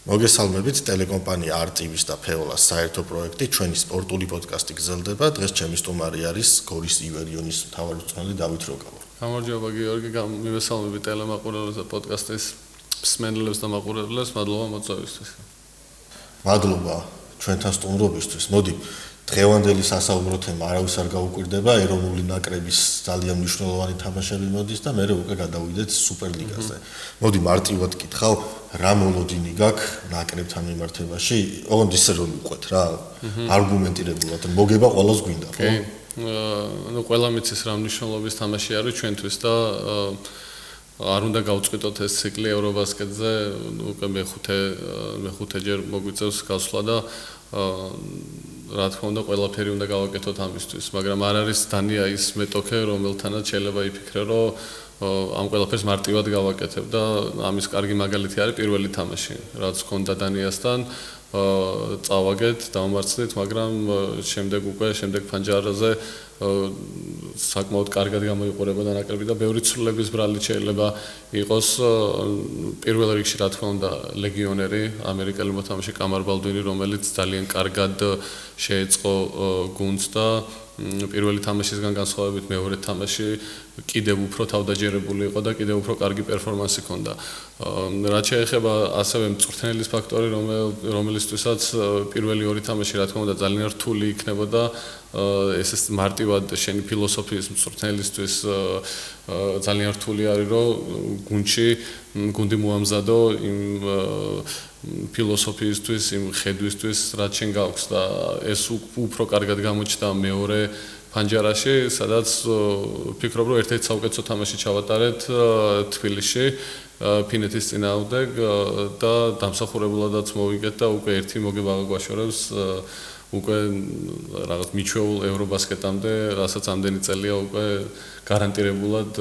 მოგესალმებით, ტელეკომპანია RTV-ის და ფეოლას საერთო პროექტი ჩვენი სპორტული პოდკასტი გრძელდება. დღეს ჩემი სტუმარი არის გორის ივერიონის მთავარი მწვრთნელი დავით როკავო. გამარჯობა გიორგი, მივესალმებით ტელემაყურებლებს და პოდკასტის მსმენელებს და მაყურებლებს, მადლობა მოწვევისთვის. მადლობა ჩვენთან სტუმრობისთვის. მოდი, დღევანდელი სასაუბრო თემა არავის არ გაუკვირდება, ეროვნული ნაკრების ძალიან მნიშვნელოვანი თამაშები მოდის და მერე უკვე გადავიდეთ სუპერლიგაზე. მოდი მარტივად გითხრა, რა მოლოდინი გაქვს ნაკრებთან მიმართებაში? ოღონდ ისე რომ ვიყვეთ რა, არგუმენტირებულად, მოგება ყველას გვინდა, ხო? ნუ ყველა მიცის რა მნიშვნელობის თამაში არის ჩვენთვის და არ უნდა გავწყვიტოთ ეს ციკლი ევრობასკეტზე, უკვე მეხუთეჯერ მოგვიწევს გასვლა და რა თქმა უნდა ყველაფერი უნდა გავაკეთოთ ამისთვის, მაგრამ არ არის დანია ის მეტოქე, რომელთანაც შეიძლება იფიქრე, რომ ამ ყველაფერს მარტივად გავაკეთებ და ამის კარგი მაგალითი არის პირველი თამაში, რაც ჰქონდა დანიასთან, წავაგეთ, დავმარცხდით, მაგრამ შემდეგ ფანჯარაზე საკმაოდ კარგად გამოიყურებოდა ნაკრები და ბევრი ცვლილების ბრალით შეიძლება იყოს პირველ რიგში რა თქმა უნდა ლეგიონერი ამერიკელი მოთამაშე კამარ ბალდვინი, რომელიც ძალიან კარგად შეეწყო გუნდს და პირველი თამაშისგან განსხვავებით მეორე თამაში კიდევ უფრო თავდაჯერებული იყო და კიდევ უფრო კარგი პერფორმანსი ჰქონდა. რაც შეეხება ასევე მწვრთნელის ფაქტორი, რომელისთვისაც პირველი ორი თამაში რა თქმა უნდა ძალიან რთული იქნებოდა, ეს მარტივად შენი ფილოსოფიის მწვრთნელისთვის ძალიან რთული არის, რომ გუნდი მოამზადო იმ ფილოსოფიისთვის, იმ ხედვისთვის, რაც შენ გაქვს და ეს უფრო კარგად გამოჩნდა მეორე ფანჯარაში, სადაც ვფიქრობ, რომ ერთ-ერთი საუკეთესო თამაში ჩავატარეთ თბილისში, ფინეთის წინააღმდეგ და დამსახურებულადაც მოვიგეთ და უკვე ერთი მოგება აგვაშორებს უკვე რაღაც მიჩვეულ ევრობასკეტამდე, რასაც ამდენი წელია უკვე გარანტირებულად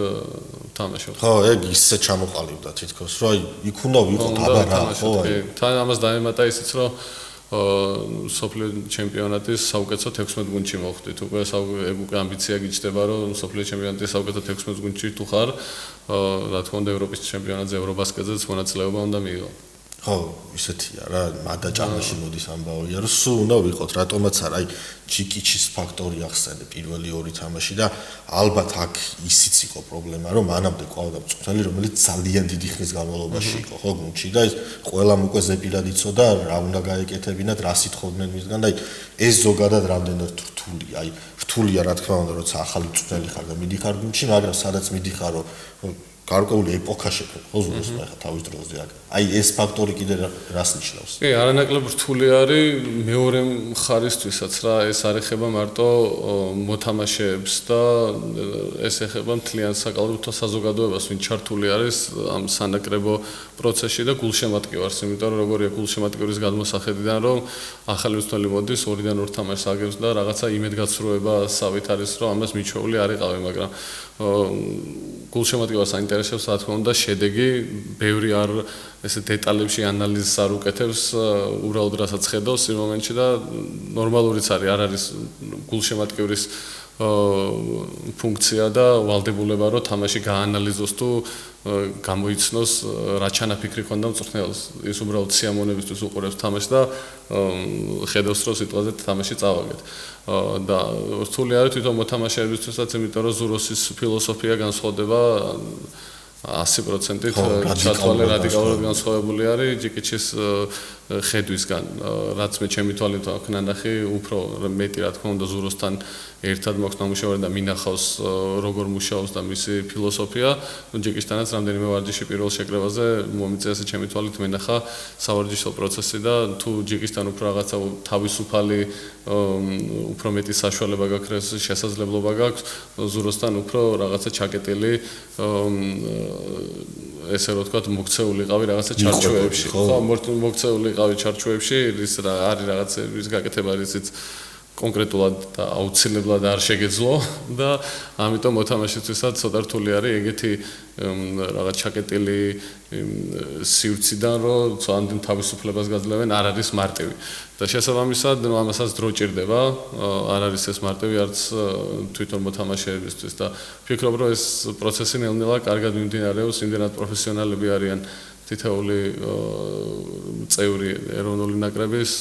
თამაშობ. ხო, ეგ ისე ჩამოყალიბდა თითქოს, რომ იქ უნდა ვიყოთ აბარა, ხო? თან ამას დაემატა ისიც, რომ სოფლიო ჩემპიონატის საუკეთესო 16 გუნდში მოხვდით. უკვე ამბიცია გიჩნდება, რომ სოფლიო ჩემპიონატის საუკეთესო 16 გუნდში თუ ხარ, რა თქმა უნდა ევროპის ჩემპიონატზე, ევრობასკეტზეც მონაწილეობა უნდა მიიღო. ხო, ისეთია რა, მადა ჭამაში მოდის ამბავია, რომ სულ უნდა ვიყოთ, რატომაც არა, ჩიკიჩის ფაქტორი ახსენე პირველი ორი თამაში და ალბათ აქ ისიც იყო პრობლემა, რომ მანამდე ყავდა მწვრთნელი, რომელიც ძალიან დიდი ხნის განმავლობაში იყო, ხო, გუნდში და ყველამ უკვე ზეპირად იცოდა, რა უნდა გაეკეთებინათ, რა სიტყვდნენ მისგან და ეს ზოგადად რამდენად რთულია, რა თქმა უნდა, როცა ახალი მწვრთნელი ხარ და მიდიხარ გუნდში, მაგრამ სადაც მიდიხარო, გარკვეული ეპოქა შექმნა, ხო, ზუსტად ახლა თავის დროზე აქ. ეს ფაქტორი კიდე რას ნიშნავს? კი, არანაკლებ რთული არის მეორე მხარისთვისაც რა, ეს არ ეხება მარტო მოთამაშეებს და ეს ეხება მთლიან საკალათბურთო საზოგადოებას, ვინც ჩართული არის ამ სანაკრებო პროცესში და გულშემატკივარს, იმიტომ რომ როგორია გულშემატკივრის გადმოსახედიდან, რომ ახალი მწვრთნელი მოდის, ორიდან ორ თამაშს აგებს და რაღაცა იმედგაცრუება სავით არის, რომ ამას მიჩვეული არ იყავი, მაგრამ გულშემატკივარს აინტერესებს, რა თქმა უნდა, შედეგი, ბევრი არ ესე დეტალებში ანალიზს არ უკეთებს, უბრალოდ რასაც ხედავს იმ მომენტში და ნორმალურიც არის, არ არის გულშემატკივრის ფუნქცია და ვალდებულება, რომ თამაში გაანალიზოს თუ გამოიცნოს რა ჩანაფიქრი ქონდა მწვრთნელს. ის უბრალოდ სიამოვნებისთვის უყურებს თამაშს და ხედავს, რომ სიტყვაზე თამაში წავაგეთ. და რთული არის თვითონ მოთამაშეებისთვისაც, იმიტომ რომ ზუროსის ფილოსოფია განსხვავდება 100%-ით რადიკალურად განსხვავებული არის ჯიკიჩის ხედვისგან, რაც მე ჩემი თვალით აქ ნანახი უფრო მეტი რა თქმა უნდა ზუროსთან ერთად მოხდა მუშაობა და მინახავს როგორ მუშაობს და მისი ფილოსოფია. ჯიკიშთანაც რამდენიმე ვარჯიში პირველ შეკრებაზე მომიწია ესე ჩემი თვალით მენახა სავარჯიშო პროცესი და თუ ჯიკიშთან უფრო რაღაცა თავისუფალი უფრო მეტი საშუალება გაქვს, შესაძლებლობა გაქვს, ზუროსთან უფრო რაღაცა ჩაკეტილი ესე რომ ვთქვათ, მოქცეულიყავი რაღაცა ჩარჩოებში. ხო, მოქცეულიყავი ჩარჩოებში, ის რა არის რაღაცების გაკეთება, ისიც კონკრეტულად და აუცილებლად არ შეგეძლო და ამიტომ მოთამაშეთვისაც ცოტა რთული არის ეგეთი რაღაც ჩაკეტილი სივრციდან, რომ ძალიან თავისუფლებას გაძლევენ, არ არის მარტივი. და შესაბამისად, ამასაც დრო ჭირდება, არ არის ეს მარტივი არც თვითონ მოთამაშეებისთვის და ვფიქრობ, რომ ეს პროცესი ნელ-ნელა კარგად მიმდინარეობს, იმდენად პროფესიონალები არიან თითეული წევრი ეროვნული ნაკრების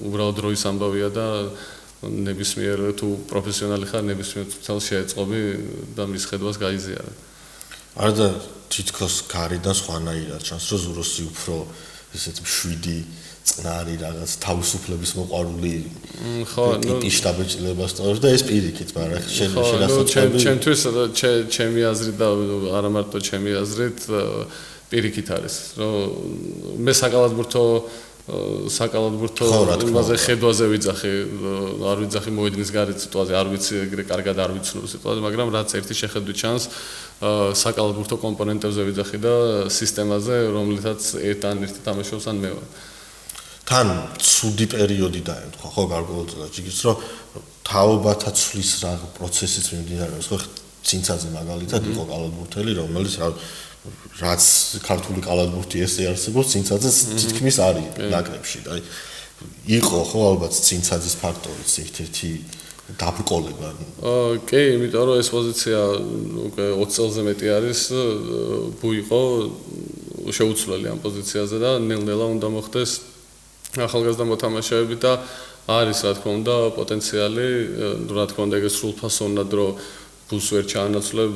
უბრალოდ დროის ამბავია და ნებისმიერ თუ პროფესიონალი ხარ ნებისმიერ წელს შეეწყობი და მის ხედვას გაიზიარე. არდა თითქოს გარედან სხვანაირად ჩანს რომ ზუროსი უფრო ესეთ მშვიდი წყნარი რაღაც თავისუფლების მოყვარული ტიპის შტაბეჭდილებას სწავლობს და ეს პირიქით, მაგრამ შენასაწყობი ჩემთვის ჩემი აზრით და არა მარტო ჩემი აზრით პირიქით არის, რომ მე საკალათბურთო იმაზე ხედვაზე ვიძახი, არ ვიძახი მოედნის გარეთ სიტუაცია, არ ვიცი ეგრე კარგად არ ვიცნობ სიტუაცია, მაგრამ რაც ერთი შეხედვით ჩანს საკალათბურთო კომპონენტებზე ვიძახი და სისტემაზე, რომლითაც ერთი თამაშობს ან მეორე. თან ცუდი პერიოდი დაემთხვა, ხო, გარკვეულ წელს, რომ თაობათა ცვლის რა პროცესიც მიმდინარეობს, ხო, ცინცაძე მაგალითად იყო კალათბურთელი, რომელიც რაც ქართული კალათბურთი ესე არსებობს, ცინცაძეს თითქმის არის ნაკრებში და იყო ხო ალბათ ცინცაძის ფაქტორიც ერთ-ერთი დაბრკოლება. კი, იმიტომ რომ ეს პოზიცია უკვე 20 წელზე მეტი არის, ბუ იყო შეუცვლელი ამ პოზიციაზე და ნელ-ნელა უნდა მოხდეს ახალგაზრდა მოთამაშეები და არის რა თქმა უნდა პოტენციალი, რა თქმა უნდა ეგ სრულფასოვნად რომ ბუს ვერ ჩაანაცვლებ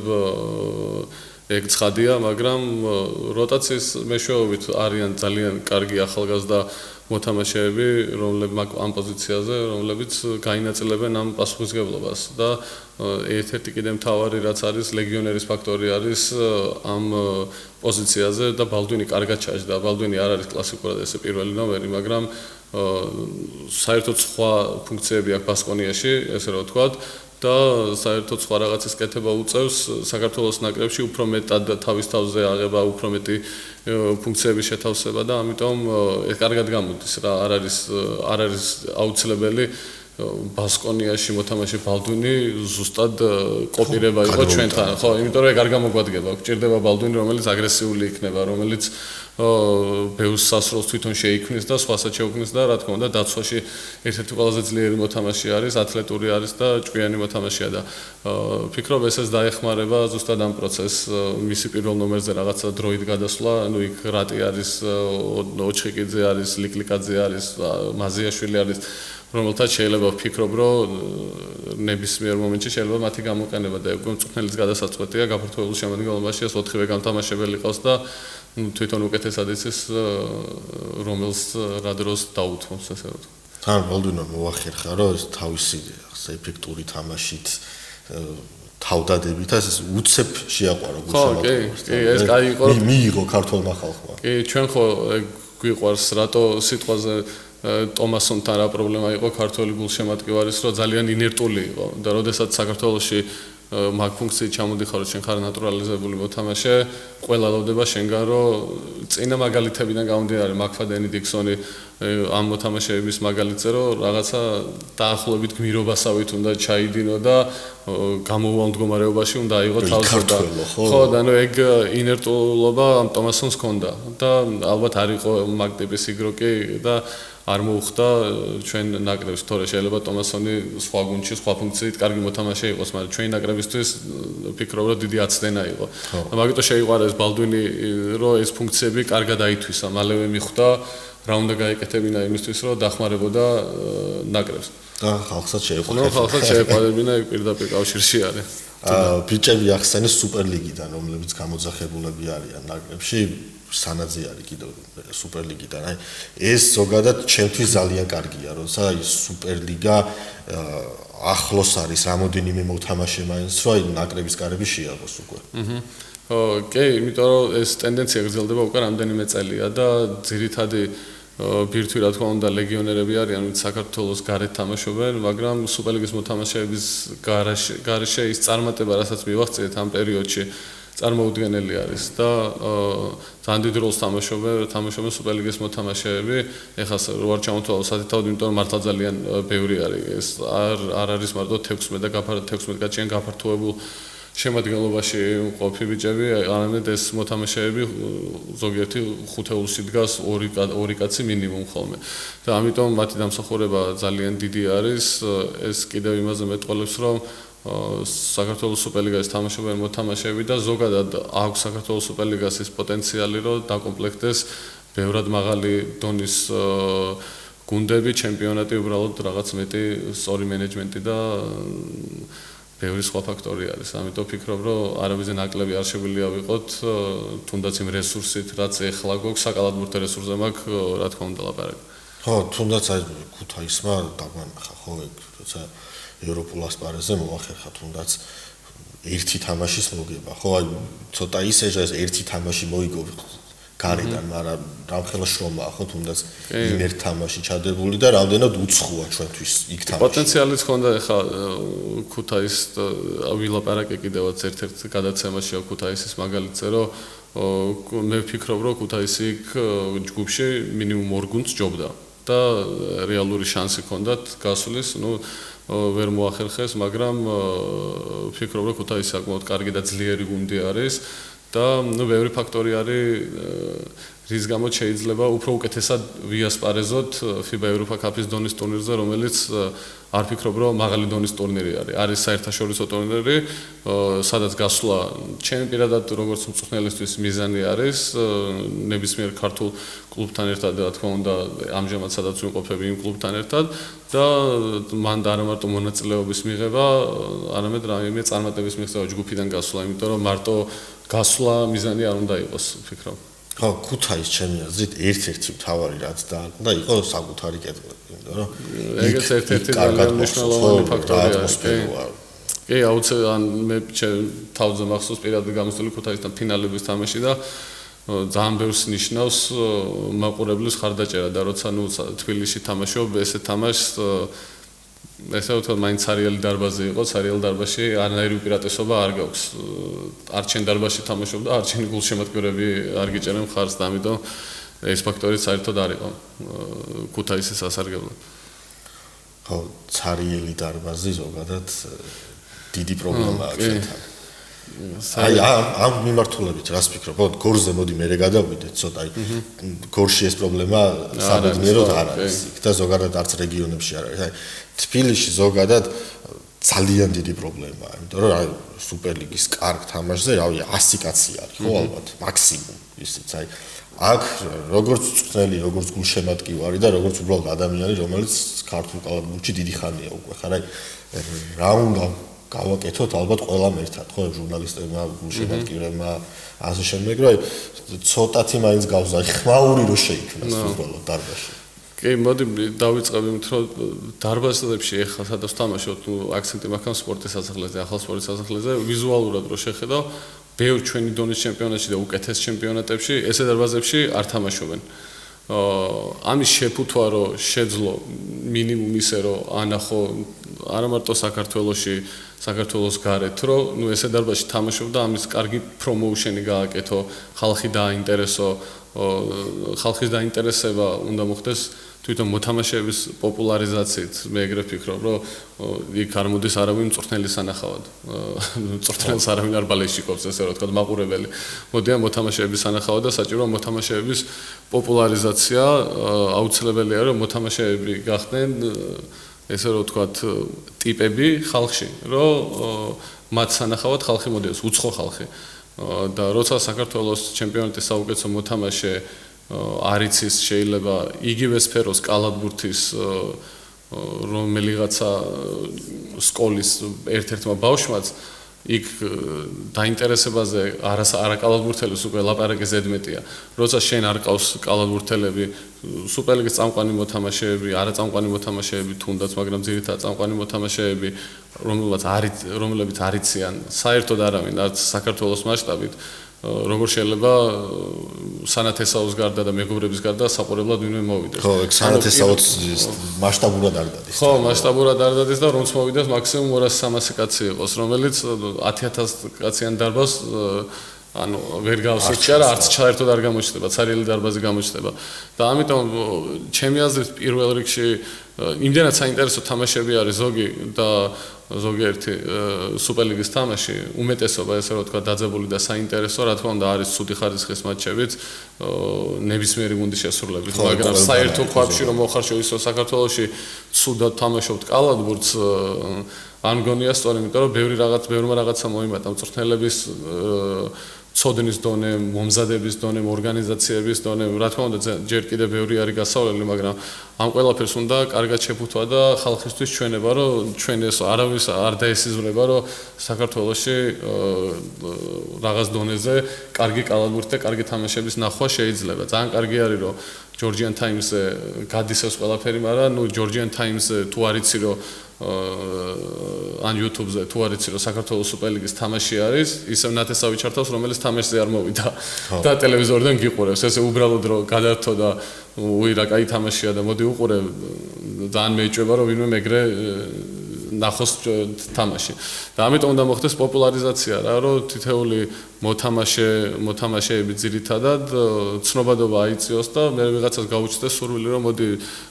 ეგ ცხადია, მაგრამ როტაციის მეშვეობით არიან ძალიან კარგი ახალგაზრდა მოთამაშეები, რომლებიც ამ პოზიციაზე, რომლებიც გაინაწილებენ ამ პასუხისმგებლობას და ერთ-ერთი კიდე მთავარი რაც არის ლეგიონერის ფაქტორი არის ამ პოზიციაზე და ბალდვინი კარგად ჩაჯდა. ბალდვინი არ არის კლასიკურად ესე პირველი ნომერი, მაგრამ საერთოდ სხვა ფუნქციები აქვს ბასკონიაში, ესე რომ ვთქვათ. და საერთოდ სხვა რაღაცის კეთება უწევს საქართველოს ნაკრებში უფრო მეტად თავის თავზე აღება, უფრო მეტი ფუნქციების შეთავსება და ამიტომ ეს კარგად გამოდის რა, არ არის აუცილებელი ბასკონიაში მოთამაშე ბალდვინი ზუსტად კოპირება იყო ჩვენთან, ხო, იმიტომ რომ ეგ არ გამოგვადგება, გვჭირდება ბალდვინი, რომელიც აგრესიული იქნება, რომელიც ბევრ სასროლს თვითონ შეიქმნის და სხვასაც შეუქმნის და რა თქმა უნდა დაცვაში ერთ-ერთი ყველაზე ძლიერი მოთამაშე არის, ათლეტური არის და ჭკვიანი მოთამაშეა და ფიქრობ ესეც დაეხმარება ზუსტად ამ პროცესს, მისი პირველ ნომერზე რაღაცა დროით გადასვლა, ანუ იქ რატი არის, ოჩხიკიძე არის, ლიკლიკაძე არის, მაზიაშვილი არის, რომელთაც შეიძლება ვფიქრობ, რომ ნებისმიერ მომენტში შეიძლება მათი გამოყენება და უკვე მწვრთნელის გადასაწყვეტია გაფართოებულ შემადგენლობაში 4-ვე გამთამაშებელი ყავს და თვითონ უკეთესად იცის რომელს რა დროს დაუთმობს ესე რომ. თან ბალდვინმა მოახერხა, რომ ეს თავისი ეფექტური თამაშით თავდადებით ეს უცებ შეაყვარა გულშემატკივრს. კი, ეს კაი იყო. მიიღო ქართულმა ხალხმა. კი, ჩვენ ხო გვიყვარს რატო სიტყვაზე ტომასონთან რა პრობლემა იყო ქართული გულშემატკივარის, რომ ძალიან ინერტული იყო და როდესაც საქართველოში მაგ ფუნქციით ჩამოდიხარო, შენ ხარ ნატურალიზებული მოთამაშე, ყველა ლოვდება შენგან, რომ წინა მაგალითებიდან გამომდინარე, მაკფადენი, დიქსონი ამ მოთამაშეების მაგალითზე, რომ რაღაცა დაახლოებით გმირობასავით უნდა ჩაიდინო და გამოუვალ მდგომარეობაში უნდა აიღო თავს და ხო, და ნუ ეგ ინერტულობა ამ ტომასონს ჰქონდა და ალბათ არ იყო მაგ ტიპის იგროკი და არ მოუხდა ჩვენ ნაკრებს, თორე შეიძლება ტომასონი სხვა გუნდში, სხვა ფუნქციით კარგი მოთამაშე იყოს, მაგრამ ჩვენი ნაკრებისთვის ვფიქრობ, რომ დიდი აცდენა იყო. და მაგიტო შეიყვარეს ბალდვინი, რომ ეს ფუნქციები კარგად აითვისა, მალევე მიხვდა რა უნდა გაეკეთებინა იმისთვის, რომ დახმარებოდა ნაკრებს. და ხალხსაც შეეყვარებინა. ნუ ხალხსაც შეეყვარებინა, ეგ პირდაპირ კავშირში არის. ბიჭები ახსენეს სუპერლიგიდან, რომლებიც გამოძახებულები არიან ნაკრებში. სანაძე არის კიდევ სუპერლიგიდან. აი ეს ზოგადად ჩემთვის ძალიან კარგია, როცა აი სუპერლიგა ახლოს არის რამოდენიმე მოთამაშე მაინც, რომ აი ნაკრების კარები შეაყოს უკვე. კი, იმიტომ რომ ეს ტენდენცია გრძელდება უკვე რამდენიმე წელია და ძირითადი ბირთვი რა თქმა უნდა ლეგიონერები არიან, ვინც საქართველოს გარეთ თამაშობენ, მაგრამ სუპერლიგის მოთამაშეების გარეშე ის წარმატება, რასაც მივახციეთ ამ პერიოდში წარმოუდგენელი არის და ძალიან დიდ როლს თამაშობენ სუპერლიგის მოთამაშეები. ეხლა რო არ ჩამოთვალო სათითაოდ, იმიტომ რომ მართლა ძალიან ბევრი არის. ეს არ არის მარტო 16 და 16 კაციან გაფართოებულ შემადგენლობაში ყოფი ბიჭები, არამედ ეს მოთამაშეები ზოგიერთი 5-ში დგას 2 კაცი მინიმუმ ხოლმე. და ამიტომ მათი დამსახურება ძალიან დიდი არის. ეს კიდევ იმაზე მეტყველებს, რომ საქართველოს სუპერლიგაში თამაშობენ მოთამაშეები და ზოგადად აქვს საქართველოს სუპერლიგას ის პოტენციალი, რომ დაკომპლექტდეს ბევრად მაღალი დონის გუნდები, ჩემპიონატი უბრალოდ რაღაც მეტი სწორი მენეჯმენტი და ბევრი სხვა ფაქტორი არის. ამიტომ ვფიქრობ, რომ არავის ნაკლები არ შეგვიძლია ვიყოთ, თუნდაც იმ რესურსით, რაც ეხლა გვაქვს, საკალათბურთო რესურსზე მაქვს, რა თქმა უნდა ლაპარაკი. ხო, თუნდაც აი ქუთაისმა დაგვანახა ხო, როცა ევროპულ ასპარეზზე მოახერხა თუნდაც ერთი თამაშის მოგება. ხო, აი ცოტა ისეჟა ეს ერთი თამაში მოიგო გარედან, მაგრამ რამხელა შრომაა ხო თუნდაც იმ ერთ თამაში ჩადებული და რამდენად უცხოა ჩვენთვის იქ თამაში. პოტენციალიც ხონდა ეხა ქუთაის ვილაპარაკე კიდევაც ერთ-ერთ გადაცემაში ქუთაისის მაგალითზე, რომ მე ვფიქრობ, რომ ქუთაისი იქ ჯგუფში მინიმუმ 2 გუნდს ჯობდა და რეალური შანსი ჰქონდათ გასulis, ვერ მოახერხეს, მაგრამ ვფიქრობ, რომ ქუთაისი საკმაოდ კარგი და ძლიერი გუნდი არის. და ბევრი ფაქტორი არის რის გამოც შეიძლება უფრო უკეთესად ვიასპარეზოთ FIBA Europa Cup-ის დონის ტურნირზე, რომელიც არ ფიქრობ, რომ მაღალი დონის ტურნირი არის. არის საერთაშორისო ტურნირი, სადაც გასვლა ჩემი პირადად როგორც მწვრთნელისთვის მიზანი არის, ნებისმიერ ქართულ კლუბთან ერთად, რა თქმა უნდა, ამჟამად სადაც ვიმყოფები იმ კლუბთან ერთად და მან და არა მარტო მონაწილეობის მიღება, არამედ რაიმე წარმატების მიღწევა ჯგუფიდან გასვლა, იმიტომ რომ მარტო გასვლა მიზანი არ უნდა იყოს, ვფიქრობ. ხო, ქუთაის ჩემი აზრით ერთ-ერთი მთავარი რაც და იყო საკუთარი კეთება, იმიტომ რომ ეგეც ერთ-ერთი ძალიან მნიშვნელოვანი ფაქტორია. კი, აუცილებლად მე თავზე მახსოვს პირადად გამოსული ქუთაისთან ფინალების თამაში და ძალიან ბევრს ნიშნავს მაყურებლის ხარდაჭერა და როცა თბილისში თამაშობ, ესე თამაშს ესე ვთქვათ, მაინც სარიელი დარბაზი იყო, სარიელ დარბაზში არანაირი უპირატესობა არ გაქვს. არჩენ დარბაზში თამაშობ და არჩენი გულშემატკივრები არ გიჭერენ მხარს და ამიტომ ეს ფაქტორი საერთოდ არ იყო ქუთაისის სასარგებლო. ხო, სარიელი დარბაზი ზოგადად დიდი პრობლემაა ჩვენთან. აი ამ მიმართულებით რას ფიქრობ? გორზე მოდი მე გადავიდეთ ცოტა. გორში ეს პრობლემა საბედნიეროდ არ არის და ზოგადად არც რეგიონებში არ არის. აი თბილისში ზოგადად ძალიან დიდი პრობლემაა, იმიტომ რომ სუპერლიგის კარგ თამაშზე, რავი, 100 კაცი არის, ხო ალბათ, მაქსიმუმ ისიც. აი აქ როგორც წვრთნელი, როგორც გულშემატკივარი და როგორც უბრალოდ ადამიანი, რომელიც ქართულ კალათბურთში დიდი ხანია უკვე. ხარ აი რა უნდა გავაკეთოთ ალბათ ყველამ ერთად, ხო, ჟურნალისტებმა, გულშემატკივრებმა, ასე შემდეგ, რომ აი ცოტათი მაინც გავზა, ხმაური რო შეიქმნას უბრალოდ დარბაზში. კი, მოდი დავიწყებ იმით, რომ დარბაზებში ეხლა სადაც თამაშობთ, აქცენტი მაქვს სპორტის სასახლეზე, ახალ სპორტის სასახლეზე, ვიზუალურად რო შეხედავ, ბევრ ჩვენი დონის ჩემპიონატში და უკეთეს ჩემპიონატებში ესე დარბაზებში არ თამაშობენ. ამის შეფუთვა რომ შეძლო მინიმუმ ისე რომ ანახო არა მარტო საქართველოში, საქართველოს გარეთ, რომ ესე დარბაზში თამაშობ და ამის კარგი პრომოუშენი გააკეთო, ხალხი დააინტერესო, ხალხის დაინტერესება უნდა მოხდეს თვითონ მოთამაშეების პოპულარიზაციით. მე ეგრე ვფიქრობ, რომ იქ არ მოდის არავინ მწვრთნელის სანახავად. მწვრთნელს არავინ არ ბალეშიკობს, ესე რომ ვთქვათ, მაყურებელი. მოდიან მოთამაშეების სანახავად და საჭიროა მოთამაშეების პოპულარიზაცია. აუცილებელია, რომ მოთამაშეები გახდნენ ესე რომ ვთქვათ, ტიპები ხალხში, რომ მათ სანახავად ხალხი მოდიოს, უცხო ხალხი. და როცა საქართველოს ჩემპიონატის საუკეთესო მოთამაშე არიცის შეიძლება იგივე სფეროს კალათბურთის რომელიღაცა სკოლის ერთ-ერთმა ბავშვმაც იქ დაინტერესებაზე არა კალათბურთელის უკვე ლაპარაკი ზედმეტია. როცა შენ არ ყავს კალათბურთელები, სუპერლიგის წამყვანი მოთამაშეები, არა წამყვანი მოთამაშეები თუნდაც, მაგრამ ძირითადად წამყვანი მოთამაშეები, რომლებიც არიციან საერთოდ არავინ, არც საქართველოს მასშტაბით, როგორ შეიძლება სანათესაოს გარდა და მეგობრების გარდა საყურებლად ვინმე მოვიდეს. ხო, ეგ სანათესაოც მასშტაბურად არ დადის. ხო, მასშტაბურად არ დადის და რომც მოვიდეს მაქსიმუმ 200-300 კაცი იყოს, რომელიც 10000 კაციან დარბაზს ანუ ვერ გავსიჩა რა არც საერთოდ არ გამოჩნდება, სარიელი დარბაზი გამოჩნდება. და ამიტომ ჩემი აზრით პირველ რიგში იმდენად საინტერესო თამაშები არის ზოგიერთი სუპერლიგის თამაში, უმეტესობა ესე რომ ვთქვა დაძაბული და საინტერესო, რა თქმა უნდა არის ცუდი ხარისხის მატჩებიც, ნებისმიერი გუნდი შესრულებით, მაგრამ საერთო ქვაბში რომ მოხარშო ისო საქართველოში ცუდად თამაშობთ კალათბურთს არ მგონია სწორი, იმიტომ რომ ბევრმა რაღაცა მოიმატა მწვრთნელების ცოდნის დონე, მომზადების დონე, ორგანიზაციების დონე, რა თქმა უნდა, ჯერ კიდევ ბევრი არის გასავლელი, მაგრამ ამ ყველაფერს უნდა კარგად შეფუთვა და ხალხისთვის ჩვენება, რომ ჩვენ ეს არავის არ დაესიზმრება, რომ საქართველოში რაღაც დონეზე კარგი კალათბურთი და კარგი თამაშების ნახვა შეიძლება. ძალიან კარგი არის, რომ Georgian Times-ზე გადის ეს ყველაფერი, მაგრამ Georgian Times-ზე თუ არ იცი, რომ ან YouTube-ზე თუ არ იცი, რომ საქართველოს სუპერლიგის თამაში არის, ისევ ნათესავი ჩართავს, რომელიც თამაშზე არ მოვიდა და ტელევიზორიდან გიყურებს. ესე უბრალოდ რომ გადართო და უი რა კაი თამაშია და მოდი უყურე, ძალიან მეეჭვება, რომ ვინმე მეგრე ნახოს თამაში. და ამიტომ უნდა მოხდეს პოპულარიზაცია რა, რომ თითეული მოთამაშეები ძირითადად ცნობადობა აიწიოს და მე ვიღაცას გაუჩნდეს სურვილი, რომ მოდი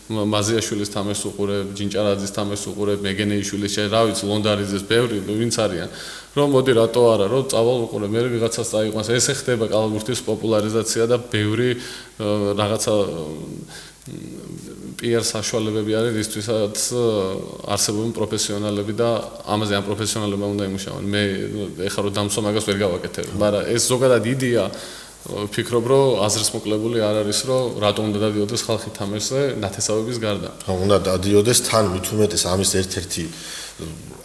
მაზიაშვილის თამაშს უყურე, ჯინჭარაძის თამაშს უყურე, მეგენეიშვილის, რა ვიცი, ლონდარიძეს, ბევრი ვინც არიან. რომ მოდი რატო არა, რომ წავალ უყურე, მე ვიღაცას წაიყვანს. ესე ხდება კალათბურთის პოპულარიზაცია და ბევრი რაღაცა PR საშუალებები არის ისთვისაც არსებობენ პროფესიონალები და ამაზე ამ პროფესიონალებმა უნდა იმუშაონ. მე ეხლა რომ დამცვა მაგას ვერ გავაკეთებ, მაგრამ ეს ზოგადად იდეა ვფიქრობ, რომ აზრის მოკლებული არ არის, რომ რატომ უნდა დადიოდეს ხალხი თამაშზე ნათესავების გარდა. უნდა დადიოდეს თან მით უმეტეს ამის ერთ-ერთი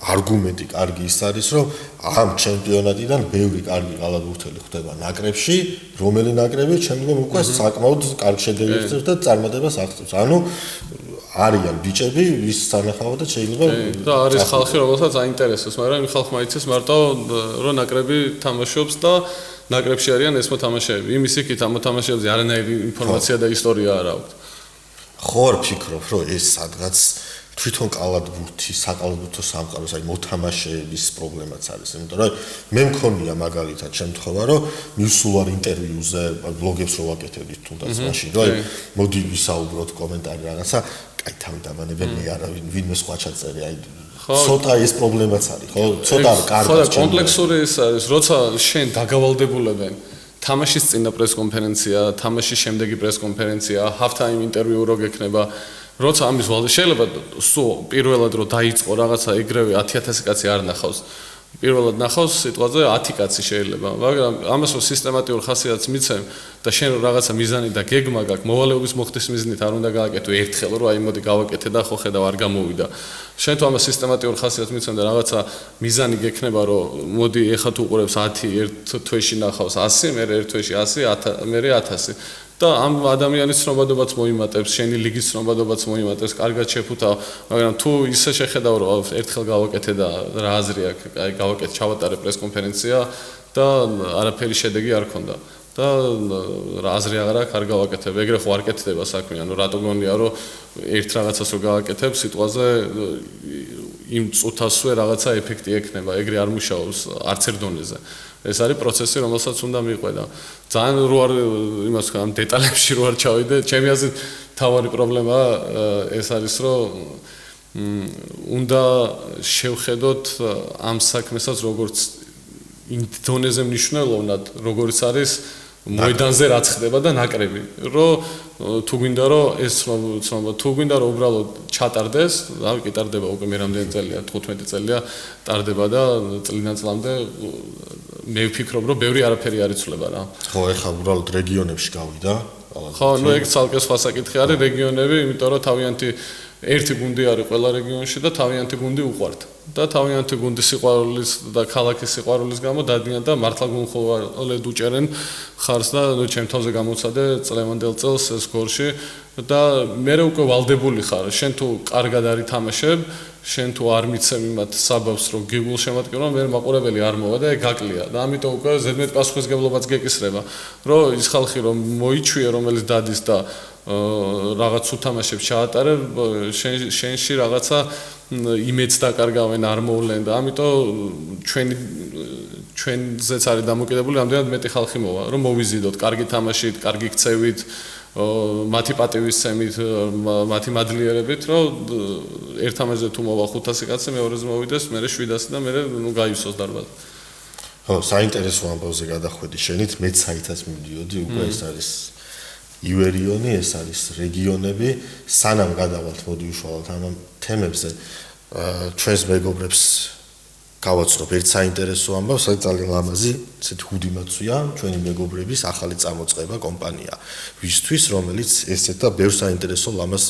არგუმენტი კარგი ის არის, რომ ამ ჩემპიონატიდან ბევრი კარგი კალათბურთელი ხდება ნაკრებში, რომელი ნაკრები ჩემპიონი უკვე საკმაოდ კარგ შედეგებს და წარმატებას აღწევს. ანუ არიან ბიჭები, ვის სანახავად შეიძლება და არის ხალხი, რომელსაც აინტერესებს, მაგრამ იმ ხალხმა იცის მარტო რომ ნაკრები თამაშობს და ნაკრებში არიან ეს მოთამაშეები. იმის იქით ამ მოთამაშეებზე არანაირი ინფორმაცია და ისტორია არ აქვს. ხო არ ფიქრობ, რომ ეს სადღაც თვითონ კალათბურთის, საკალათბურთო სამყაროს, აი მოთამაშეების პრობლემაც არის, იმიტომ რომ მე მქონია მაგალითად შემთხვევა, რომ მივსულარ ინტერვიუზე, ბლოგებს რო ვაკეთებდით თუნდაც მაშინ, რომ აი მოდი ვისაუბროთ კომენტარი რაღაცა, აი თავიდანებენ მე არავინ ვინმე სხვა ჩაწერე, აი ცოტა ეს პრობლემაც არის, ხო? ცოტა კარგი. ხო და კომპლექსური ის არის, როცა შენ დაგავალდებულებენ თამაშის წინა პრესკონფერენცია, თამაშის შემდეგი პრესკონფერენცია, half-time ინტერვიუ რო გექნება როცა ამის ვალზე შეიძლება სულ პირველად რომ დაიწყო რაღაცა ეგრევე 10000 კაცი არ ნახავს. პირველად ნახავს სიტყვაზე 10 კაცი შეიძლება, მაგრამ ამას რომ სისტემატიურ ხასიათს მიცემ და შენ რაღაცა მიზანი და გეგმა გაქვს, მოვალეობის მოხდის მიზნით არ უნდა გააკეთო ერთხელ რომ აი მოდი გავაკეთე და ხო ხედავ არ გამოვიდა. შენ თუ ამას სისტემატიურ ხასიათს მიცემ და რაღაცა მიზანი გექნება რომ მოდი ეხა თუ უყურებს 10 ერთ თვეში ნახავს 100, მე ერთ თვეში 100, მე 1000 და ამ ადამიანის ცნობადობაც მოიმატებს, შენი ლიგის ცნობადობაც მოიმატებს, კარგად შეფუთავ, მაგრამ თუ ისე შეხედავ რომ ერთხელ გავაკეთე და რა აზრი აქვს, აი გავაკეთე, ჩავატარე პრესკონფერენცია და არაფერი შედეგი არ ქონდა. და რა აზრი აღარ აქვს, არ გავაკეთებ, ეგრე ხო არ კეთდება საქმე, ანუ რატო გონია რომ ერთ რაღაცას რო გავაკეთებ, სიტყვაზე იმ წუთასვე რაღაცა ეფექტი ექნება, ეგრე არ მუშაობს არც ერთ დონეზე. ეს არის პროცესი, რომელსაც უნდა მიყვედა. ძალიან რო არ იმას ვქნა, ამ დეტალებში რო არ ჩავიდე, ჩემი აზრით თავარი პრობლემა ეს არის, რომ უნდა შევხედოთ ამ საქმესაც როგორც იმ დონეზე მნიშვნელოვნად, როგორც არის მოედანზე რაც ხდება და ნაკრები, რომ თუ გვინდა რომ ეს ცნობა, თუ გვინდა რომ უბრალოდ ჩატარდეს, რავი, კი ტარდება უკვე მე რამდენი წელია, 15 წელია ტარდება და წლიდან წლამდე მე ვფიქრობ რომ ბევრი არაფერი არ იცვლება რა. ხო, ეხლა უბრალოდ რეგიონებში გავიდა. ხო, ნუ ეგ ცალკე სხვა საკითხი არის რეგიონები, იმიტომ რომ თავიანთი ერთი გუნდი არის ყველა რეგიონში და თავიანთი გუნდი უყვართ. და თავიანთი გუნდის სიყვარულის და ქალაქის სიყვარულის გამო დადიან და მართლა გუნხოლად უჭერენ ხარს და ნუ ჩემ თავზე გამოცადე წლევანდელ წელს ეს გორში და მე უკვე ვალდებული ხარ. შენ თუ კარგად არის თამაშებ, შენ თუ არ მიცემ იმათ საბაბს რომ გიგულ შემატკივრა, მე მაყურებელი არ მოვა და ეგ გაკლია. და ამიტომ უკვე ზედმეტ პასუხისგებლობაც გეკისრება, რომ ის ხალხი რომ მოიჩვიე, რომელიც დადის და რაღაც უთამაშებს ჩაატარებ, შენში რაღაცა იმედს დაკარგავენ, არ მოვლენ და ამიტომ ჩვენზეც არის დამოკიდებული, რამდენად მეტი ხალხი მოვა, რომ მოვიზიდოთ კარგი თამაშით, კარგი ქცევით, მათი პატივისცემით, მათი მადლიერებით, რომ ერთ თამაშზე თუ მოვა 500 კაცი, მეორეზე მოვიდეს, მე 700 და მე ნუ გაივსოს დარბაზი. ხო, საინტერესო ამბავზე გადახვედი შენით, მეც საითაც მივდიოდი, უკვე ეს არის ივერიონი, ეს არის რეგიონები, სანამ გადავალთ მოდი უშუალოდ ამ თემებზე. ჩვენს მეგობრებს გავაცნობ ერთ საინტერესო ამბავს, რაც ძალიან ლამაზი, ესეთი ჰუდი მაცვია, ჩვენი მეგობრების ახალი წამოწყება კომპანია, ვისთვის, რომელიც ესეთ და ბევრ საინტერესო ლამაზ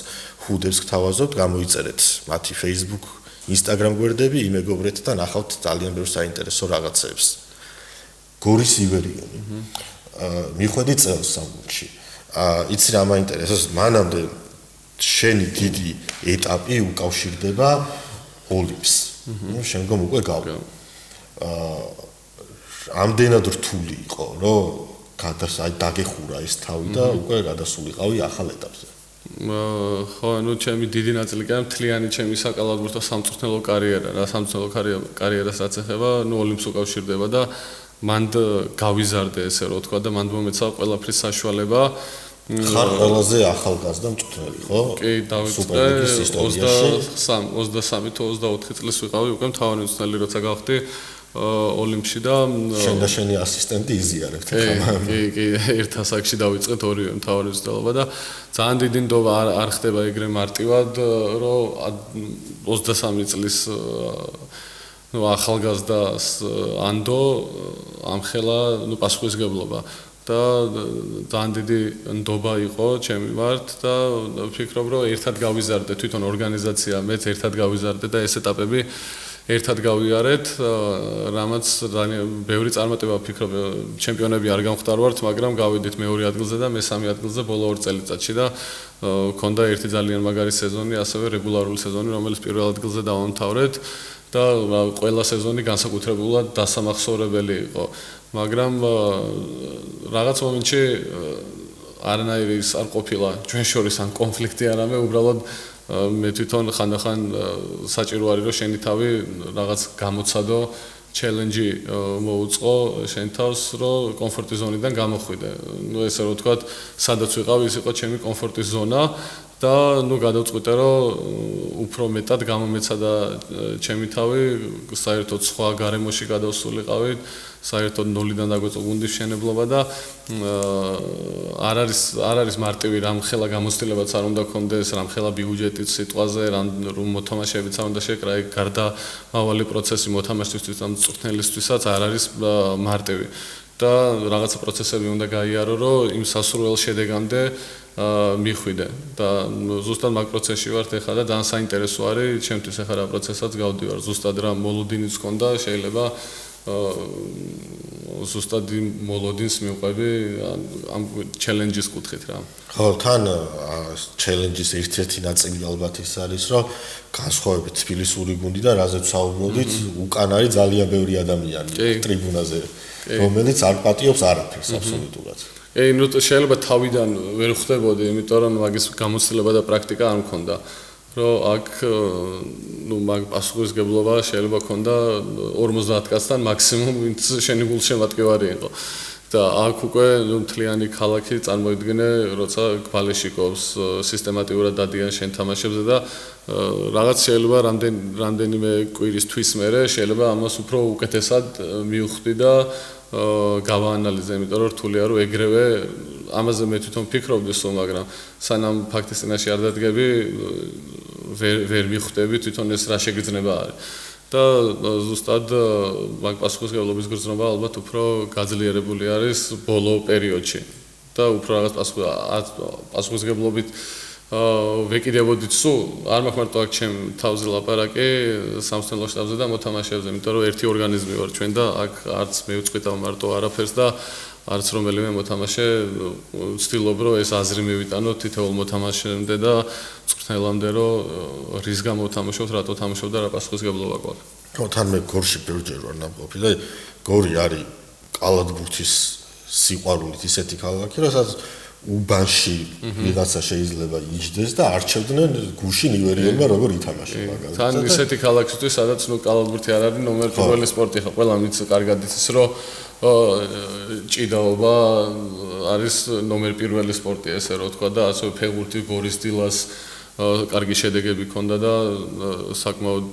ჰუდებს გთავაზობთ, გამოიწერეთ მათი Facebook, Instagram გვერდები, იმეგობრეთ და ნახავთ ძალიან ბევრ საინტერესო რაღაცებს. გორის ივერიონი. მიხვედი წელს სამგში. იცი რა მაინტერესებს, მანამდე შენი დიდი ეტაპი უკავშირდება ოლიმპს. შემდგომ უკვე გავი. ამდენად რთული იყო, რომ დაგეხურა ეს თავი და უკვე გადასულიყავი ახალ ეტაპზე. ხო, ჩემი დიდი ნაწილი კი მთლიანი ჩემი საკალათბურთო სამწვრთნელო კარიერა, რა სამწვრთნელო კარიერას რაც ეხება, ოლიმპს უკავშირდება და მანდ გავიზარდე ესე რომ თქვა და მანდ მომეცა ყველაფრის საშუალება. ხარ ყველაზე ახალგაზრდა მწვრთნელი, ხო? კი, დავიწყე 23 თუ 24 წლის ვიყავი უკვე მთავარი მწვრთნელი როცა გავხდი ოლიმპში და შენ და შენი ასისტენტი იზიარებთ ხა? კი, ერთ ასაკში დავიწყეთ ორივე მთავარი მწვრთნელობა და ძალიან დიდი ნდობა არ ხდება ეგრე მარტივად, რომ 23 წლის ახალგაზრდას ანდო ამხელა პასუხისმგებლობა და ძალიან დიდი ნდობა იყო ჩემი მიმართ და ვფიქრობ რომ ერთად გავიზარდეთ თვითონ ორგანიზაცია მეც ერთად გავიზარდეთ და ეს ეტაპები ერთად გავიარეთ რამაც ბევრი წარმატება ვფიქრობ ჩემპიონები არ გამختارვართ მაგრამ გავიდით მეორე ადგილზე და მესამე ადგილზე ბოლო 2 წელიწადში და მქონდა ერთი ძალიან მაგარი სეზონი ასევე რეგულარული სეზონი რომელიც პირველ ადგილზე დავამთავრეთ და ყველა სეზონი განსაკუთრებულად დასამახსოვრებელი იყო მაგრამ რაღაც მომენტში არანაირი ის არ ყოფილა ჩვენ შორის ან კონფლიქტი არამე უბრალოდ მე თვითონ ხანდახან საჭირო არის რომ შენი თავი რაღაც გამოცადო ჩელენჯი მოუწყო შენ თავს რომ კომფორტის ზონიდან გამოხვიდე ნუ ესე რომ ვთქვათ სადაც ვიყავი ის იყო ჩემი კომფორტის ზონა და ნუ გადავწყვიტე რომ უფრო მეტად გამომეცადა ჩემი თავი საერთოდ სხვა გარემოში გადავსულიყავი საერთოდ ნოლიდან დაგვეწყო გუნდის მშენებლობა და არ არის მარტივი რამხელა გამოცდილებაც არ უნდა გქონდეს რამხელა ბიუჯეტით სიტყვაზე რომ მოთამაშეებიც არ უნდა შეკრა ეგ გარდამავალი პროცესი მოთამაშისთვის და მწვრთნელისთვისაც არ არის მარტივი და რაღაცა პროცესები უნდა გაიარო რომ იმ სასურველ შედეგამდე მიხვიდე და ზუსტად მაგ პროცესში ვარ ეხლა და ძალიან საინტერესო არის ჩემთვის ეხლა რა პროცესაც გავდივარ ზუსტად რა მოლოდინიც გქონდა შეიძლება ზუსტად მოლოდინს მივყვები ამ ჩელენჯის კუთხით რა ხო თან ჩელენჯის ერთ-ერთი ნაწილი ალბათ ის არის რომ განსხვავებით თბილისური გუნდი და რაზეც საუბრობდით უკან არის ძალიან ბევრი ადამიანი ტრიბუნაზე რომელიც არ პატიობს არაფერს აბსოლუტურად ნუ შეიძლება თავიდან ვერ ხვდებოდი, იმიტომ რომ მაგის გამოცდილება და პრაქტიკა არ მქონდა. რომ აქ ნუ მაგ პასუხისმგებლობა შეიძლება ქონდა 50 კაცთან მაქსიმუმ ვინც შენი გულშემატკივარი იყო. და აქ უკვე ნუ მთლიანი ქალაქი წარმოიდგინე, როცა გვალეშიკობს სისტემატიურად დადიან შენ თამაშებზე და რაღაც შეიძლება რამდენიმე კვირის თვის მერე შეიძლება ამას უფრო უკეთესად მივხვდი და გავაანალიზე, იმიტომ რომ რთულია რომ ეგრევე ამაზე მე თვითონ ფიქრობდი სულ, მაგრამ სანამ ფაქტის წინაშე არ დადგები, ვერ მიხვდები თვითონ ეს რა შეგრძნება არის. და ზუსტად მაგ პასუხისმგებლობის გრძნობა ალბათ უფრო გაძლიერებული არის ბოლო პერიოდში. და უფრო რაღაც პასუხისმგებლობით ვეკიდებოდით სულ, არ მაქვს მარტო აქ ჩემ თავზე ლაპარაკი, სამწვრთნელო შტაბზე და მოთამაშეებზე, იმიტომ რომ ერთი ორგანიზმი ვარ ჩვენ და აქ არც მე ვწყვიტავ მარტო არაფერს და არც რომელიმე მოთამაშე ვცდილობ რომ ეს აზრი მივიტანო თითოეულ მოთამაშემდე და მწვრთნელამდე რომ რის გამო თამაშობთ, რატო თამაშობთ და რა პასუხისმგებლობა გვაქვს. ხო, თან მე გორში ბევრჯერ ვარ ნამყოფი და გორი არის კალათბურთის სიყვარულით ისეთი ქალაქი, რასაც უბანში ვიღაცა შეიძლება იჯდეს და არჩევდნენ გუშინ ივერიონმა როგორ ითამაშა მაგალითად. თან ისეთი ქალაქისთვის, სადაც ნუ კალათბურთი არ არის ნომერ პირველი სპორტი ხა, ყველა მის კარგად იცის რომ ჭიდაობა არის ნომერ პირველი სპორტი ესე რომ თქვა და ასევე ფეხბურთი გორის დილას კარგი შედეგები ჰქონდა და საკმაოდ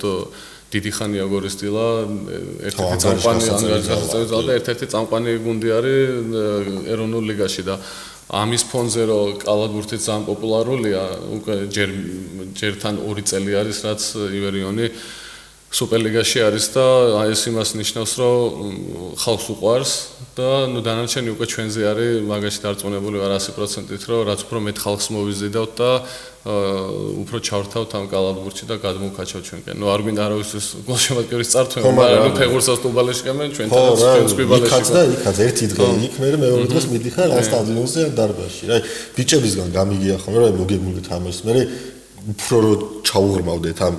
დიდი ხანია გორის დილა ერთ-ერთი წამყვანი ანგარიშგასაწევი და ერთ-ერთი წამყვანი გუნდი არის ეროვნულ ლიგაში და ამის ფონზე რომ კალათბურთიც ძალიან პოპულარულია, უკვე ჯერ თან 2 წელი არის, რაც ივერიონი სუპერლიგაში არის და ეს იმას ნიშნავს, რომ ხალხს უყვარს და დანარჩენი უკვე ჩვენზე არის, მაგაში დარწმუნებული ვარ 100%-ით, რომ რაც უფრო მეტ ხალხს მოვიზიდავთ და უფრო ჩავრთავთ ამ კალათბურთში და გადმოვკაჩავთ ჩვენკენ. არ გვინდა არავისთვის გოლშემატკივრის წართვენა, მაგრამ ფეხბურთსაც ტუბალეში გემენ ჩვენთანაც ჩვენს გვიბალეში. იქაც და იქაც ერთი დღე იქ მე მეორე დღეს მიდიხარ ამ სტადიონზე ან დარბაზში. რა ბიჭებისგან გამიგია ხოლმე რომ მოგებული თამაშს. მე უფრო რომ ჩაუღრმავდეთ ამ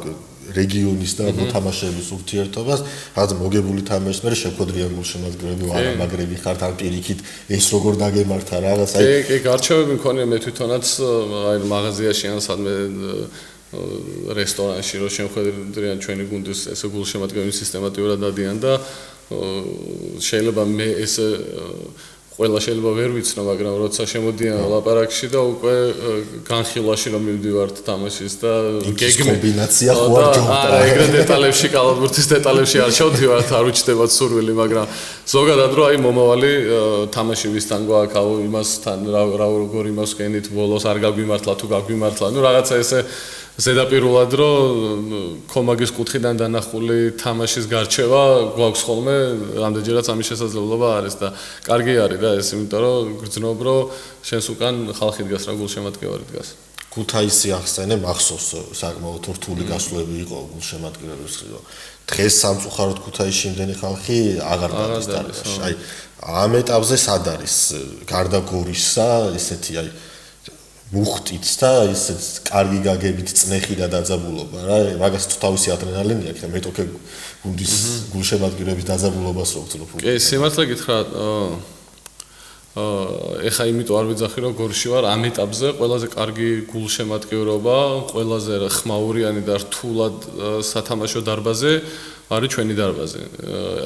რეგიონის და მოთამაშეების ურთიერთობას, რაც მოგებული თამაშს მე შეკვდრიან გულშემატკივრები არა მაგრები ხართ ან პირიქით ეს როგორ დაგემართა რაღაც კი, გარჩევები მქონია მე თვითონაც აი მაღაზიაში ან სადმე რესტორანში რომ შემხედრიან ჩვენი გუნდის ესე გულშემატკივრების სისტემატიურად დადიან და შეიძლება მე ეს ყველა შეიძლება ვერ ვიცნო, მაგრამ როცა შემოდიან ლაპარაკში და უკვე განხილვაში რომ მივდივართ თამაშის და გეგმი კომბინაცია ხო არ ჯობდა. არა, ეგრე დეტალებში კალათბურთის დეტალებში არ ჩავდივართ, არ უჩნდებათ სურვილი, მაგრამ ზოგადად რომ აი მომავალი თამაში ვისთან გვაქვს, იმასთან რა როგორ იმას გენით ბოლოს არ გაგვიმართლა თუ გაგვიმართლა, ну რაღაცა ესე ზედაპირულად რომ კომაგის კუთხიდან დანახული თამაშის გარჩევა გვაქვს ხოლმე, რამდენჯერაც ამის შესაძლებლობა არის და კარგი არის და ეს იმიტომ რომ გრძნობ რომ შენს უკან ხალხი დგას რა გულშემატკივარი დგას. ქუთაისი ახსენე მახსოვს საკმაოდ რთული გასვლები იყო გულშემატკივრების ხილო. დღეს სამწუხაროდ ქუთაისში იმდენი ხალხი აღარ გადის დარბაზში. აი ამ ეტაპზე სად არის გარდა გორისა ესეთი აი მუხტით და ისეთ კარგი გაგებით წნეხი და დაძაბულობა რა მაგას თავისი ადრენალინი აქვს და მეტოქე გუნდის გულშემატკივრების დაძაბულობას რო ვთვლო. კი, სიმართლე გითხრა ეხა იმიტომ არ ვიძახი რომ გორში ვარ ამ ეტაპზე ყველაზე კარგი გულშემატკივრობა, ყველაზე ხმაურიანი და რთულად სათამაშო დარბაზი არის ჩვენი დარბაზი.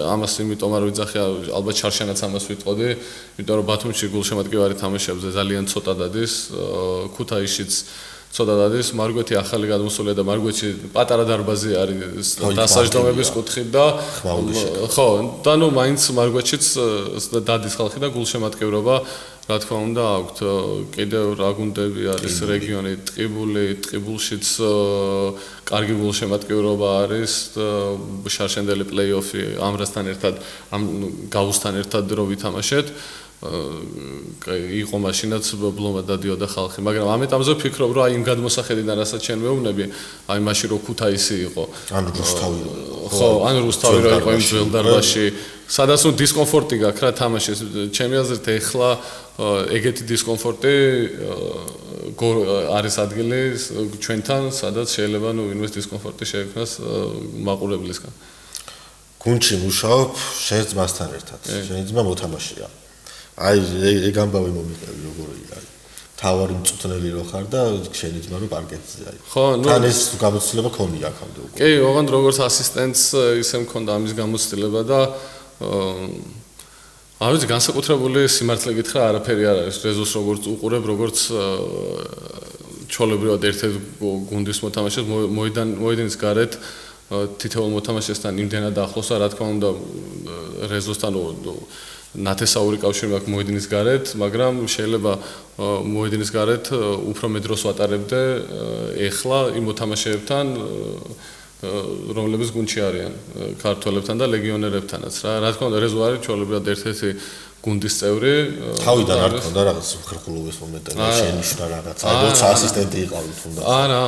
ამას იმიტომ არ ვიძახი, ალბათ შარშანაც ამას ვიტყოდი, იმიტომ რომ ბათუმში გულშემატკივარი თამაშებზე ძალიან ცოტა დადის, ქუთაისშიც ცოტა დადის, მარგვეთი ახალი გადმოსულია და მარგვეთში პატარა დარბაზი არის დასაჯდომების კუთხით და ხო, და ნუ მაინც მარგვეთშიც დადის ხალხი და გულშემატკივრობა რა თქმა უნდა აქვთ კიდევ რა გუნდები არის რეგიონი ტყიბულშიც კარგი გულშემატკივრობა არის შარშენდელი პლეიოფი ამრასთან ერთად ამ გაუსთან ერთად რო ვითამაშეთ იყო მაშინაც ბლომა დადიოდა ხალხი მაგრამ ამ ეტაპზე ვფიქრობ რომ აი იმ გადმოსახედიდან რასაც ჩვენ მეუბნები აი მაშინ რო ქუთაისი იყო ან რუსთავი ხო ან რუსთავი რო იყო იმ ძველ დარბაზში სადაც ნუ დისკომფორტი გაქვს რა თამაშის ჩემი აზრით ეხლა ეგეთი დისკომფორტი არის ადგილი ჩვენთან სადაც შეიძლება ნუ ვინმეს დისკომფორტი შეექმნას მაყურებლისგან გუნდში მუშაობ შენ ძმასთან ერთად შენი ძმა მოთამაშეა აი ეგ ამბავი მომიყევი როგორია აი თავარი მწუთნელი რო ხარ და შენი ძმა რო პარკეტზე აი ხო ნუ თან ეს გამოცდილება ქონია აქამდე უკვე კი ოღონდ როგორც ასისტენტს ისე მქონდა ამის გამოცდილება და არ ვიცი განსაკუთრებული სიმართლე გითხრა არაფერი არ არის რეზოს როგორც უყურებ როგორც ჩოლებრივად ერთ-ერთ გუნდის მოთამაშეს მოედნის გარეთ თითოეულ მოთამაშესთან იმდენად ახლოს რა თქმა უნდა რეზოსთან ნათესაური კავშირი მაქვს მოედნის გარეთ, მაგრამ შეიძლება მოედნის გარეთ უფრო მეტ დროს ვატარებდე ეხლა იმ მოთამაშეებთან, რომლებიც გუნდში არიან, ქართველებთან და ლეგიონერებთანაც რა. რა თქმა უნდა, რეზო არის ჩვეულებრივად ერთ-ერთი გუნდის წევრი. თავიდან არ ქონდა რაღაც ხერხულობის მომენტი, შენიშნა რაღაც. აი, როცა ასისტენტი იყავით თუნდაც. არა,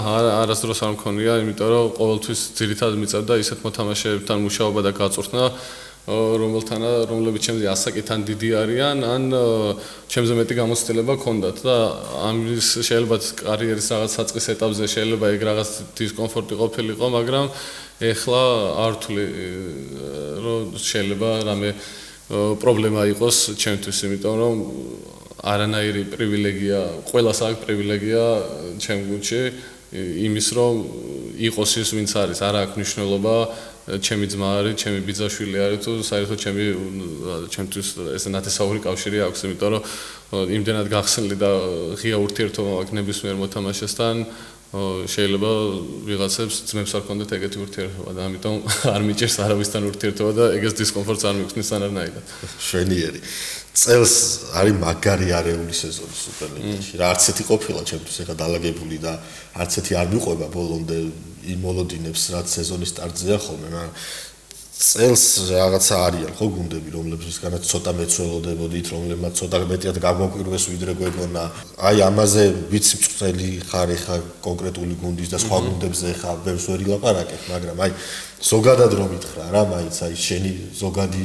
არასდროს არ მქონია, იმიტომ რომ ყოველთვის ძირითადად მიწევდა ისეთ მოთამაშეებთან მუშაობა და გაწვრთნა რომლებიც ჩემზე ასაკიდან დიდი არიან ან ჩემზე მეტი გამოცდილება ჰქონდათ და ამის შეიძლება კარიერის რაღაც საწყის ეტაპზე შეიძლება ეგ რაღაც დისკომფორტი ყოფილიყო, მაგრამ ეხლა არ ვთვლი რომ შეიძლება რამე პრობლემა იყოს ჩემთვის, იმიტომ რომ არანაირი პრივილეგია, ყველას აქვს პრივილეგია ჩემ გუნდში იმის რომ იყოს ის ვინც არის, არ აქვს მნიშვნელობა ჩემი ძმა არის, ჩემი ბიძაშვილი არის თუ საერთოდ ჩემთვის ესე ნათესაური კავშირი აქვს, იმიტომ რომ იმდენად გახსნილი და ღია ურთიერთობა მაქვს ნებისმიერ მოთამაშესთან, შეიძლება ვიღაცებს ძმებს არ ქონდეთ ეგეთი ურთიერთობა და ამიტომ არ მიჭერს არავისთან ურთიერთობა და ეგეს დისკომფორტს არ მიგვხსნის არანაირად. შვენიერი. წელს არის მაგარი არეული სეზონი სუპერლიგაში. რა არც ერთი ყოფილა ჩემთვის ეხა დალაგებული და არც ერთი არ მიყვება ბოლომდე იმ მოლოდინებს რაც სეზონის სტარტზეა ხოლმე, მაგრამ წელს რაღაცა არიან ხო გუნდები რომლებისგანაც ცოტა მეცველოდებოდით, რომლებმაც ცოტა მეტიად გამოკვირვეს ვიდრე გვეგონა. აი ამაზე ვიცი მწვრთნელი ხარ ეხა კონკრეტული გუნდის და სხვა გუნდებზე ეხა ბევრს ვერ ილაპარაკებ, მაგრამ აი ზოგადად რომ ითხრა რა, მაინც აი შენი ზოგადი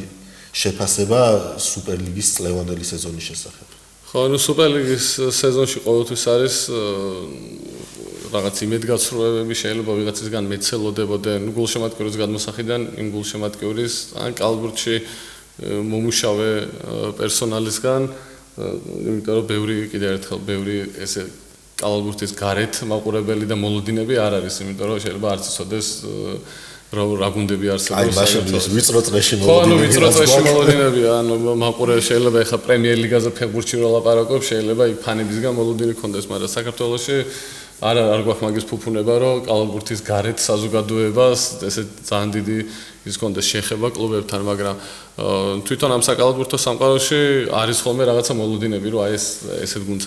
შეფასება სუპერლიგის წლევანდელი სეზონის შესახებ. ხო, ნუ სუპერლიგის სეზონში ყოველთვის არის რაღაც იმედგაცრუებები, შეიძლება ვიღაცისგან მეცელოდებოდნენ, გულშემატკივრის გადმოსახედიდან იმ გულშემატკივრის ან კალბურთში მომუშავე პერსონალისგან, იმიტომ რომ ბევრი ესე კალბურთის გარეთ მაყურებელი და მოლოდინები არ არის, იმიტომ რომ შეიძლება არც იცოდეს რა გუნდები არსებობს. აი, მაშინ ვიწრო წრეში მოლოდინები. ხო, ვიწრო წრეში მოლოდინები, ანუ მაყურებელი შეიძლება ეხა პრემიერ ლიგაზე ფეხბურთში რო ლაპარაკობ, შეიძლება იქ ფანებისგან მოლოდინი ქონდეს, მაგრამ საქართველოში არ გვაქვს მაგის ფუფუნება, რომ კალბურთის გარეთ საზოგადოებას ესე ძალიან დიდი ის ქონდეს შეხება კლუბებთან, მაგრამ თვითონ ამ საკალბურთო სამყაროში არის ხოლმე რაღაცა მოლოდინები, რომ აი ესეთ გუნდს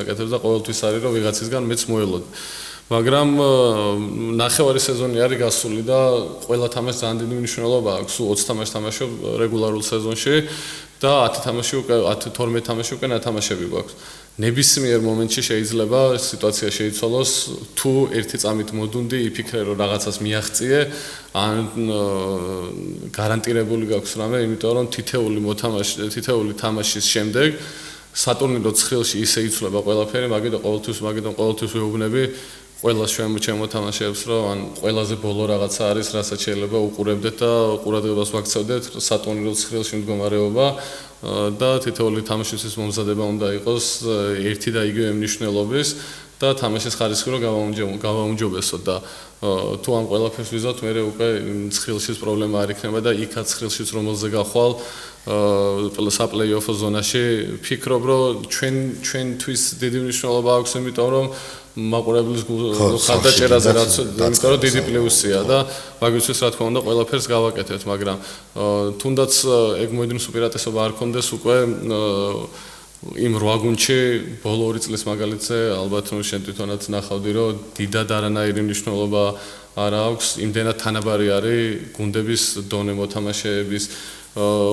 აკეთებს და ყოველთვის არის რომ ვიღაცისგან მეც მოელოდი. მაგრამ ნახევარი სეზონი არის გასული და ყველა თამაშს ძალიან დიდი მნიშვნელობა აქვს. 20 თამაშს თამაშობ რეგულარულ სეზონში და 10 თამაში უკვე 10-12 თამაში უკვე ნათამაშები გვაქვს. ნებისმიერ მომენტში შეიძლება სიტუაცია შეიცვალოს, თუ ერთი წამით მოდუნდი, იფიქრე რომ რაღაცას მიაღწიე, ან გარანტირებული გაქვს რამე, იმიტომ რომ თითეული თამაშის შემდეგ სატურნირო ცხრილში ისე იცვლება ყველაფერი, მაგიტომ ყოველთვის ვეუბნები ყველას ჩემო თამაშებს, რომ ან ყველაზე ბოლო რაღაცა არის, რასაც შეიძლება უყურებდეთ და ყურადღებას ვაქცევდეთ სატურნირო ცხრილში მდგომარეობა და თითოეული თამაშისთვის მომზადება უნდა იყოს ერთი და იგივე მნიშვნელობის და თამაშის ხარისხი რო გავაუმჯობესოთ და თუ ამ ყველაფერს ვიზავთ, მე უკვე ცხრილშიც პრობლემა არ იქნება და იქაც ცხრილშიც რომელზე გახვალ საპლეიოფ ზონაში ფიქრობ, რომ ჩვენთვის დიდი მნიშვნელობა აქვს, იმიტომ რომ მაყურებლის ხარდაჭერაზე რაც იმიტომ რომ დიდი პლუსია და მაგისთვის რა თქმა უნდა ყველაფერს გავაკეთებთ, მაგრამ თუნდაც ეგ მოედნის უპირატესობა არ კონდეს უკვე იმ 8 გუნდში ბოლო 2 წლის მაგალითზე ალბათ რომ შენ თვითონაც ნახავდი რომ დიდად არანაირი მნიშვნელობა არ აქვს, იმდენად თანაბარი არის გუნდების დონე მოთამაშეების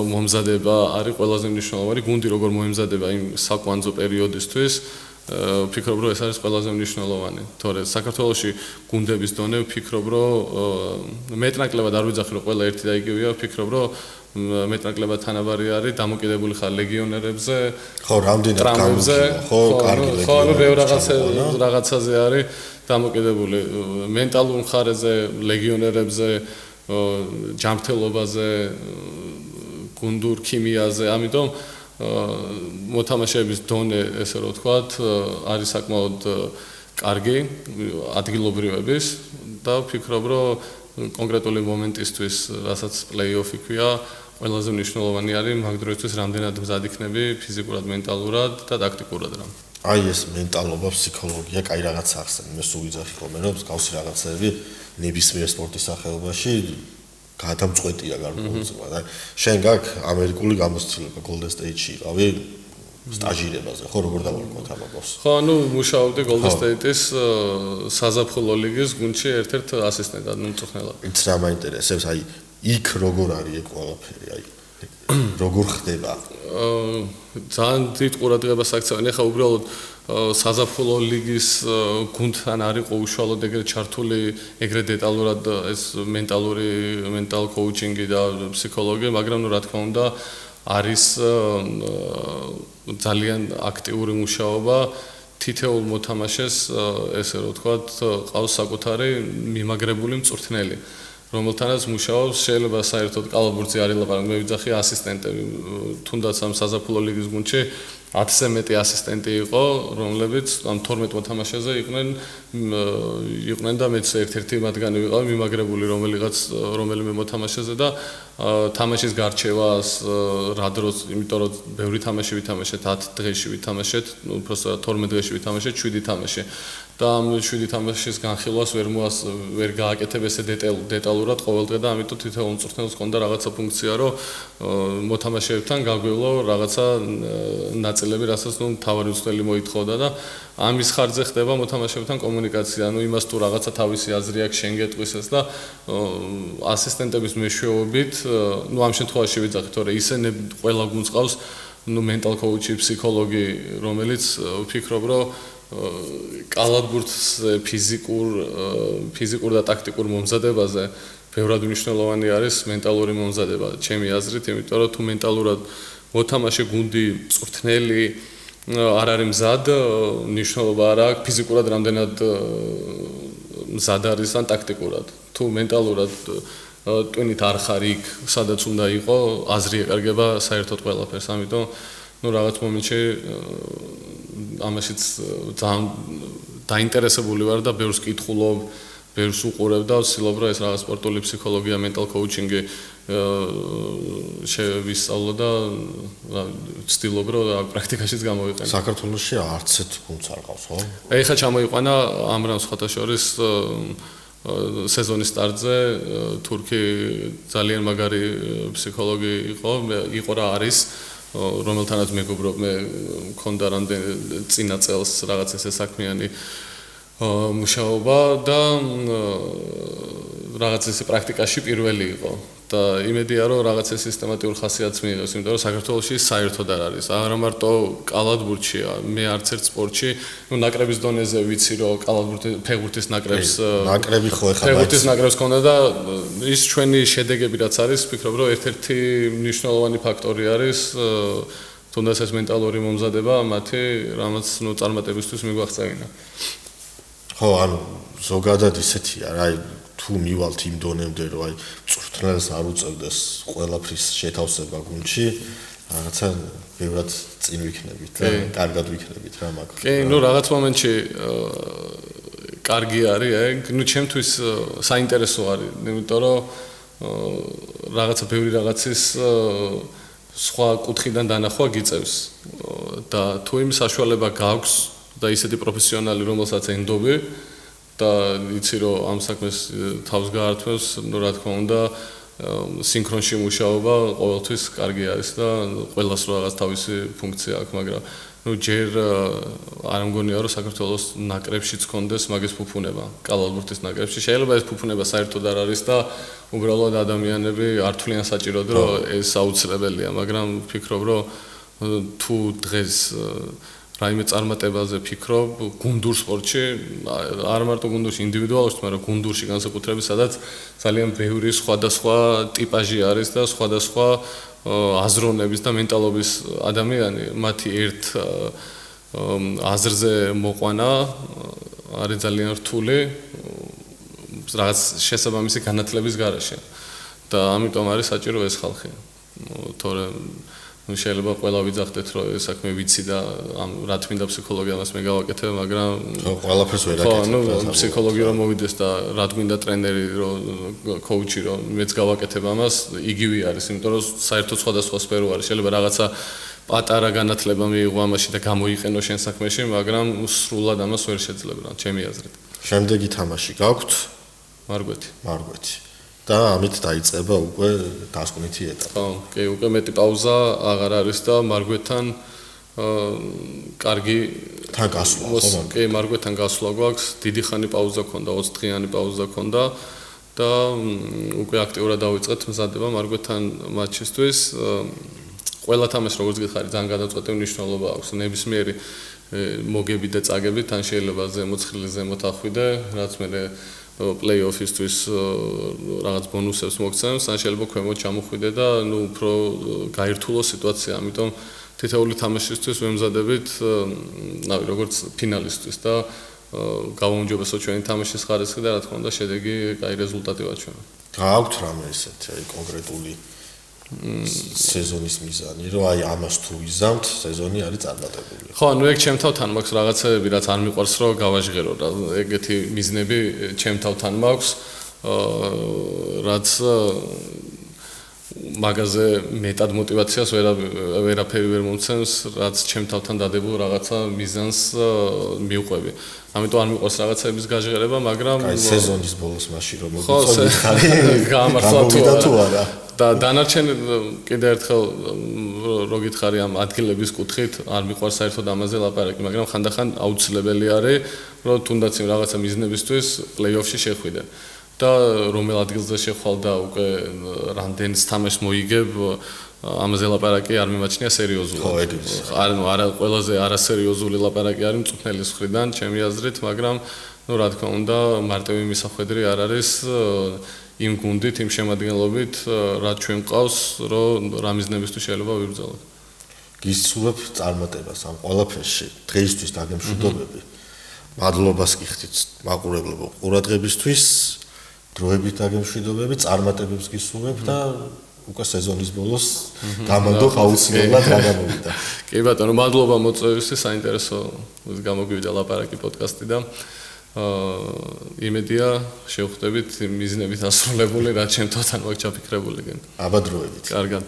მომზადება არის ყველაზე მნიშვნელოვანი გუნდი როგორ მოემზადება იმ საკვანძო პერიოდისთვის ვფიქრობ რომ ეს არის ყველაზე მნიშვნელოვანი. თორე საქართველოში გუნდების დონე ვფიქრობ რომ მეტნაკლებად არ ვიძახი რომ ყველა ერთი და იგივეა, ვფიქრობ რომ მეტნაკლებად თანაბარი არის დამოკიდებული ხარ ლეგიონერებზე, ხო, რამდენად გამოვიდა, ხო, კარგი ლეგიონერი. ხო, ბევრ რაღაცაზე არის დამოკიდებული მენტალურ მხარეზე, ლეგიონერებზე, ჯანმრთელობაზე, გუნდურ ქიმიაზე, ამიტომ მოთამაშეების დონე, ესე რომ ვთქვათ, არის საკმაოდ კარგი ადგილობრივების და ვფიქრობ, რომ კონკრეტული მომენტისთვის, რასაც პლეიოფი ქვია, ყველაზე მნიშვნელოვანი არის მაგ დროისთვის რამდენად მზად იქნები ფიზიკურად, მენტალურად და ტაქტიკურად რა. აი ეს მენტალობა, ფსიქოლოგია, კაი რაღაცა ახსენე, მე სულ ვიძახი ხოლმე, რომ მსგავსი რაღაცები ნებისმიერ სპორტის სახეობაში გადამწყვეტია გარკვეულწილად. აი შენ გაქვს ამერიკული გამოცდილება Golden State-ში იყავი სტაჟირებაზე, ხო, როგორ დავარქვათ ამას? ხო, ნუ მუშაობდი Golden State-ის საზაფხულო ლიგის გუნდში ერთ-ერთ ასისტენტად, მწვრთნელად. იც რა მაინტერესებს, აი იქ როგორ არის ეგ ყველაფერი, აი როგორ ხდება? ძალიან დიდ ყურადღებას აქცევენ, ეხლა უბრალოდ საზაფხულო ლიგის გუნდთან არ იყო უშუალოდ ეგრეთ ჩართული, ეგრეთ დეტალურად ეს მენტალ კოუჩინგი და ფსიქოლოგია, მაგრამ ნუ რა თქმა უნდა არის ძალიან აქტიური მუშაობა თითოეულ მოთამაშეს, ესე რომ ვთქვათ, ყავს საკუთარი მიმაგრებული მწვრთნელი, რომელთანაც მუშაობს, შეიძლება საერთოდ კალაბურთზე არ ილაპარაკო, მე ვიძახი ასისტენტები, თუნდაც ამ საზაფხულო ლიგის გუნდში 10-ზე მეტი ასისტენტი იყო, რომლებიც ამ 12 მოთამაშეზე იყვნენ და მეც ერთ-ერთი მათგანი ვიყავი მიმაგრებული რომელიმე მოთამაშეზე და თამაშის გარჩევას რა დროს, იმიტომ რომ ბევრი თამაში ვითამაშეთ, 10 დღეში ვითამაშეთ, უბრალოდ 12 დღეში ვითამაშეთ, 7 თამაში. და ამ 7 თამაშის განხილვას ვერ გააკეთებ ესე დეტალურად ყოველდღე და ამიტომ თითოეულ მწვრთნელს ჰქონდა რაღაცა ფუნქცია, რომ მოთამაშეებთან გაგვევლო რაღაცა ნაწილები, რასაც თავარი უცვლელი მოითხოვდა და ამის ხარჯზე ხდება მოთამაშეებთან კომუნიკაცია, იმას თუ რაღაცა თავისი აზრი აქვს შენ გეტყვის და ასისტენტების მეშვეობით, ამ შემთხვევაში ვიძახით, თორე ისე ყველა გუნდს ყავს, mental coach-ი, ფსიქოლოგი, რომელიც ვფიქრობ, რომ კალათბურთს ფიზიკურ და ტაქტიკურ მომზადებაზე ბევრად მნიშვნელოვანი არის მენტალური მომზადება, ჩემი აზრით, იმიტომ რომ თუ მენტალურად მოთამაშე გუნდი მწვრთნელი არ არის მზად, მნიშვნელობა არ აქვს ფიზიკურად რამდენად მზად არის ან ტაქტიკურად. თუ მენტალურად ტვინით არ ხარ იქ, სადაც უნდა იყო, აზრი ეკარგება საერთოდ ყველაფერს, ამიტომ რაღაც მომენტში ამაშიც ძალიან დაინტერესებული ვარ და ბევრს კითხულობ, ბევრს უყურებ და ვცდილობ რომ ეს რაღაც სპორტული ფსიქოლოგია, mental coaching-ი შევისწავლო და ვცდილობ რომ პრაქტიკაშიც გამოვიყენო. საქართველოში არც ერთ გუნდს არ ყავს, ხო? ეხლა ჩამოიყვანა ამრამ სხვათა შორის სეზონის სტარტზე თურქი ძალიან მაგარი ფსიქოლოგი იყო რა არის რომელთანაც მეგობრობ მე მქონდა რამდენი წინა წელს რაღაც ესე საქმიანი მუშაობა და რაღაც ესე პრაქტიკაში პირველი იყო და იმედია რომ რაღაც ეს სისტემატიური ხასიათს მიიღებს, იმიტომ რომ საქართველოში საერთოდ არ არის. არა მარტო კალათბურთშია, მე არც ერთ სპორტში, ნაკრების დონეზე ვიცი რომ ფეხბურთის ნაკრებს ხო ეხლა ფეხბურთის ნაკრებს ქონდა და ის ჩვენი შედეგები რაც არის, ვფიქრობ რომ ერთ-ერთი მნიშვნელოვანი ფაქტორი არის თუნდაც ეს მენტალური მომზადება მათი რამაც წარმატებისთვის მიგვაღწევინა. ხო, ანუ ზოგადად ისეთია რა, თუ მივალთ იმ დონემდე, რომ აი მწვრთნელს არ უწევდეს ყველაფრის შეთავსება გუნდში, რაღაცა ბევრად წინ ვიქნებით და კარგად ვიქნებით რა მაგ. კი, რაღაც მომენტში კარგი არის ეგ, ჩემთვის საინტერესო არის, იმიტომ რომ რაღაცა ბევრი რაღაცის სხვა კუთხიდან დანახვა გიწევს და თუ იმ საშუალება გაქვს და ისეთი პროფესიონალი, რომელსაც ენდობი და იცი რომ ამ საქმეს თავს გაართმევს, რა თქმა უნდა, სინქრონში მუშაობა ყოველთვის კარგი არის და ყველას რაღაც თავისი ფუნქცია აქვს, მაგრამ ჯერ არ მგონია რომ საქართველოს ნაკრებშიც კონდეს მაგის ფუფუნება, კალათბურთის ნაკრებში. შეიძლება ეს ფუფუნება საერთოდ არ არის და უბრალოდ ადამიანები არ თვლიან საჭიროდ რომ ეს აუცილებელია, მაგრამ ვფიქრობ რომ თუ დღეს რაიმე წარმატებაზე ფიქრობ გუნდურ სპორტში, არ მარტო გუნდურში, ინდივიდუალურში, მაგრამ გუნდურში განსაკუთრებით, სადაც ძალიან ბევრი სხვადასხვა ტიპაჟი არის და სხვადასხვა აზროვნების და მენტალობის ადამიანი, მათი ერთ აზრზე მოყვანა არის ძალიან რთული რაღაც შესაბამისი განათლების გარეშე და ამიტომ არის საჭირო ეს ხალხი. თორე შეიძლება ყველა ვიძახდეთ რომ ეს საქმე ვიცი და რა თქმა ფსიქოლოგიას მე გავაკეთებ, მაგრამ ყველაფერს ვერ აკეთებ. ფსიქოლოგი რომ მოვიდეს და რა თქმა ტრენერი რომ კოუჩი რომ მეც გავაკეთებ ამას, იგივე არის, იმიტომ რომ საერთოდ სხვადასხვა სფერო არის. შეიძლება რაღაცა პატარა განათლება მიიღო ამაში და გამოიყენო შენ საქმეში, მაგრამ სრულად ამას ვერ შეძლებ რა, ჩემი აზრით. შემდეგი თამაში გაქვთ? მარგვეთი. და ამით დაიწყება უკვე დასკვნითი ეტაპი. ხო, კი, უკვე მეტი პაუზა აღარ არის და მარგვეთთან კარგი თან გასვლა ხო? კი, მარგვეთთან გასვლა გვაქვს, დიდი ხანი პაუზა ქონდა, 20 დღიანი პაუზა ქონდა და უკვე აქტიურად დავიწყეთ მზადება მარგვეთთან მატჩისთვის. ყველა თამაშს როგორც გითხარი, ძალიან გადაწყვეტი მნიშვნელობა აქვს. ნებისმიერი მოგები და წაგები თან შეიძლება ზემოთ ხილი ზემოთ ახვიდე, რაც მე პლეი-ოფისთვის რაღაც ბონუსებს მოგცემს, ან შეიძლება ქვემოთ ჩამოხვიდე და უფრო გაირთულო სიტუაცია. ამიტომ თითოეული თამაშისთვის ვემზადებით, როგორც ფინალისტვის და გავაუმჯობესოთ ჩვენი თამაშის ხარისხი და რა თქმა უნდა შედეგი კაი რეზულტატი ვაჩვენო. გააქვთ რამე ისეთი აი კონკრეტული სეზონის მიზანი, რომ აი ამას თუ ვიზამთ, სეზონი არის წარმატებული. ხო, ეგ ჩემ თავთან მაქვს რაღაცები, რაც არ მიყვარს რომ გავაჟღერო რა. ეგეთი მიზნები ჩემ თავთან მაქვს, რაც მაგაზე მეტად мотиваციას ვერაფერი ვერ მომცემს, რაც ჩემ თავთან დადებულ რაღაცა მიზანს მივყვები. ამიტომ არ მიყვარს რაღაცების გაჟღერება, მაგრამ აი სეზონის ბოლოს მაშინ რომ მოგიწევთ გამართლა თუ არა. და დანარჩენ კიდე ერთხელ რო გითხარი ამ ადგილების კუთხით, არ მიყვარს საერთოდ ამაზე ლაპარაკი, მაგრამ ხანდახან აუცილებელი არის, რომ თუნდაც იმ რაღაცა მიზნებისთვის პლეი-ოფში შეხვიდე. და რომელ ადგილზე შეხვალ და უკვე რამდენს თამაშს მოიგებ, ამაზე ლაპარაკი არ მიმაჩნია სერიოზულად. არა ყველაზე არასერიოზული ლაპარაკი არის მწვრთნელის მხრიდან, ჩემი აზრით, მაგრამ რა თქმა უნდა, მარტივი მისახვედრი არ არის იმ გუნდით, იმ შემადგენლობით, რაც ჩვენ ყავს, რომ რა მიზნებისთვის შეიძლება ვიბრძოლოთ. გისურვებ წარმატებას ამ ყველაფერში. დღეისთვის დაგემშვიდობები. მადლობას გიხდით მაყურებლებო ყურადღებისთვის. დროებით დაგემშვიდობები, წარმატებებს გისურვებ და უკვე სეზონის ბოლოს გამანდო აუცილებლად გამოვიდა. კი ბატონო, მადლობა მოწვევისთვის, საინტერესო გამოგვივიდა ლაპარაკი პოდკასტი და იმედია შევხვდებით მიზნებით ასრულებული, რაც ჩემ თვალთან მაქვს ჩაფიქრებული. აბა დროებით. კარგად.